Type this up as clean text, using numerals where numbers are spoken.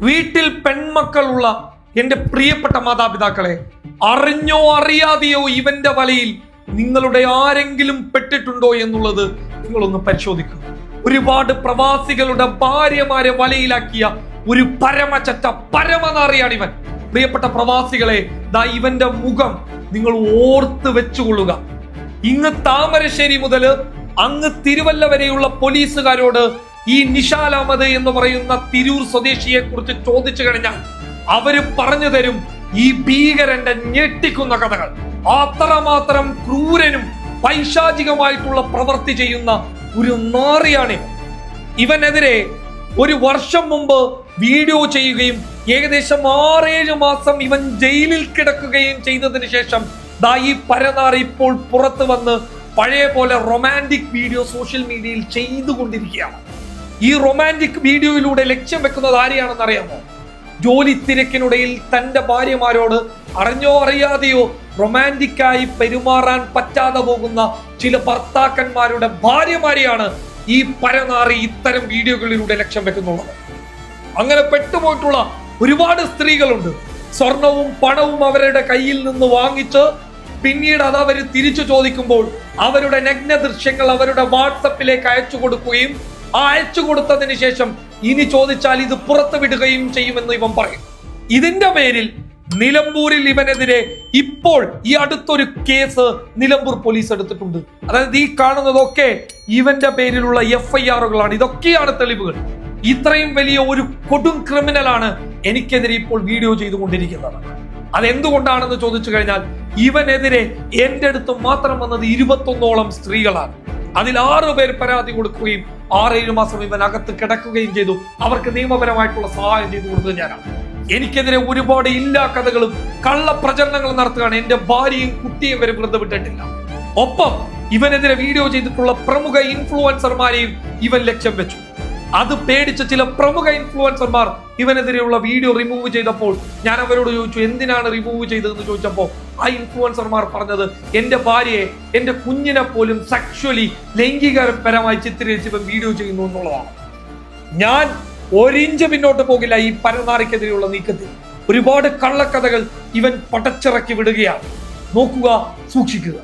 വീട്ടിൽ പെൺമക്കളുള്ള എന്റെ പ്രിയപ്പെട്ട മാതാപിതാക്കളെ, അറിഞ്ഞോ അറിയാതെയോ ഇവന്റെ വലയിൽ നിങ്ങളുടെ ആരെങ്കിലും പെട്ടിട്ടുണ്ടോ എന്നുള്ളത് നിങ്ങളൊന്ന് പരിശോധിക്കുക. ഒരുപാട് പ്രവാസികളുടെ ഭാര്യമാരെ വലയിലാക്കിയ ഒരു പരമചറ്റ പരമനാറിയാണ് ഇവൻ. പ്രിയപ്പെട്ട പ്രവാസികളെ, ഇവന്റെ മുഖം നിങ്ങൾ ഓർത്ത് വെച്ചുകൊള്ളുക. ഇങ്ങ് താമരശ്ശേരി മുതൽ അങ്ങ് തിരുവല്ല വരെയുള്ള പോലീസുകാരോട് ഈ നിഷാൽ അഹമ്മദ് എന്ന് പറയുന്ന തിരൂർ സ്വദേശിയെ കുറിച്ച് ചോദിച്ചു കഴിഞ്ഞാൽ അവര് പറഞ്ഞു തരും ഈ ഭീകരന്റെ ഞെട്ടിക്കുന്ന കഥകൾ. അത്രമാത്രം ക്രൂരനും പൈശാചികമായിട്ടുള്ള പ്രവൃത്തി ചെയ്യുന്ന ഒരു നാറിയാണ് ഇവനെതിരെ ഒരു വർഷം മുമ്പ് വീഡിയോ ചെയ്യുകയും ഏകദേശം 6-7 മാസം ഇവൻ ജയിലിൽ കിടക്കുകയും ചെയ്തതിനു ശേഷം ഈ പരനാറി ഇപ്പോൾ പുറത്തു വന്ന് പഴയ പോലെ റൊമാൻറ്റിക് വീഡിയോ സോഷ്യൽ മീഡിയയിൽ ചെയ്തുകൊണ്ടിരിക്കുകയാണ്. ഈ റൊമാൻറ്റിക് വീഡിയോയിലൂടെ ലക്ഷ്യം വെക്കുന്നത് ആരെയാണെന്ന് അറിയാമോ? ജോലി തിരക്കിനിടയിൽ തന്റെ ഭാര്യമാരോട് അറിഞ്ഞോ അറിയാതെയോ റൊമാൻറ്റിക്കായി പെരുമാറാൻ പറ്റാതെ പോകുന്ന ചില ഭർത്താക്കന്മാരുടെ ഭാര്യമാരെയാണ് ഈ പരനാറി ഇത്തരം വീഡിയോകളിലൂടെ ലക്ഷ്യം വെക്കുന്നുള്ളത്. അങ്ങനെ പെട്ടുപോയിട്ടുള്ള ഒരുപാട് സ്ത്രീകളുണ്ട്. സ്വർണവും പണവും അവരുടെ കയ്യിൽ നിന്ന് വാങ്ങിച്ച് പിന്നീട് അത് അവർ തിരിച്ചു ചോദിക്കുമ്പോൾ അവരുടെ നഗ്ന ദൃശ്യങ്ങൾ അവരുടെ വാട്സപ്പിലേക്ക് അയച്ചു കൊടുക്കുകയും അയച്ചു കൊടുത്തതിന് ശേഷം ഇനി ചോദിച്ചാൽ ഇത് പുറത്തു വിടുകയും ചെയ്യുമെന്ന് ഇവൻ പറയും. ഇതിന്റെ പേരിൽ നിലമ്പൂരിൽ ഇവനെതിരെ ഇപ്പോൾ ഈ അടുത്തൊരു കേസ് നിലമ്പൂർ പോലീസ് എടുത്തിട്ടുണ്ട്. അതായത് ഈ കാണുന്നതൊക്കെ ഇവന്റെ പേരിലുള്ള FIR-കളാണ്. ഇതൊക്കെയാണ് തെളിവുകൾ. ഇത്രയും വലിയ ഒരു കൊടും ക്രിമിനലാണ് എനിക്കെതിരെ ഇപ്പോൾ വീഡിയോ ചെയ്തുകൊണ്ടിരിക്കുന്നത്. അതെന്തുകൊണ്ടാണെന്ന് ചോദിച്ചു കഴിഞ്ഞാൽ ഇവനെതിരെ എന്റെ അടുത്ത് മാത്രം വന്നത് 21ഓളം സ്ത്രീകളാണ്. അതിൽ 6 പേർ പരാതി കൊടുക്കുകയും 6-7 മാസം ഇവൻ അകത്ത് കിടക്കുകയും ചെയ്തു. അവർക്ക് നിയമപരമായിട്ടുള്ള സഹായം ചെയ്തു കൊടുത്തത് ഞാനാണ്. എനിക്കെതിരെ ഒരുപാട് ഇല്ലാ കഥകളും കള്ള പ്രചരണങ്ങളും നടത്തുകയാണ്. എന്റെ ഭാര്യയും കുട്ടിയും വരെ വെറുതെ വിട്ടിട്ടില്ല. ഒപ്പം ഇവനെതിരെ വീഡിയോ ചെയ്തിട്ടുള്ള പ്രമുഖ ഇൻഫ്ലുവൻസർമാരെയും ഇവൻ ലക്ഷ്യം വെച്ചു. അത് പേടിച്ച ചില പ്രമുഖ ഇൻഫ്ലുവൻസർമാർ ഇവനെതിരെയുള്ള വീഡിയോ റിമൂവ് ചെയ്തപ്പോൾ ഞാൻ അവരോട് ചോദിച്ചു, എന്തിനാണ് റിമൂവ് ചെയ്തതെന്ന് ചോദിച്ചപ്പോൾ ആ ഇൻഫ്ലുവൻസർമാർ പറഞ്ഞത് എന്റെ ഭാര്യയെ, എന്റെ കുഞ്ഞിനെ പോലും സെക്ഷുവലി ലൈംഗികപരമായി ചിത്രീകരിച്ച് ഇവൻ വീഡിയോ ചെയ്യുന്നു എന്നുള്ളതാണ്. ഞാൻ 1 ഇഞ്ച് പിന്നോട്ട് പോകില്ല ഈ പരനാറിക്കെതിരെയുള്ള നീക്കത്തിൽ. ഒരുപാട് കള്ളക്കഥകൾ ഇവൻ പടച്ചിറക്കി വിടുകയാണ്. നോക്കുക, സൂക്ഷിക്കുക.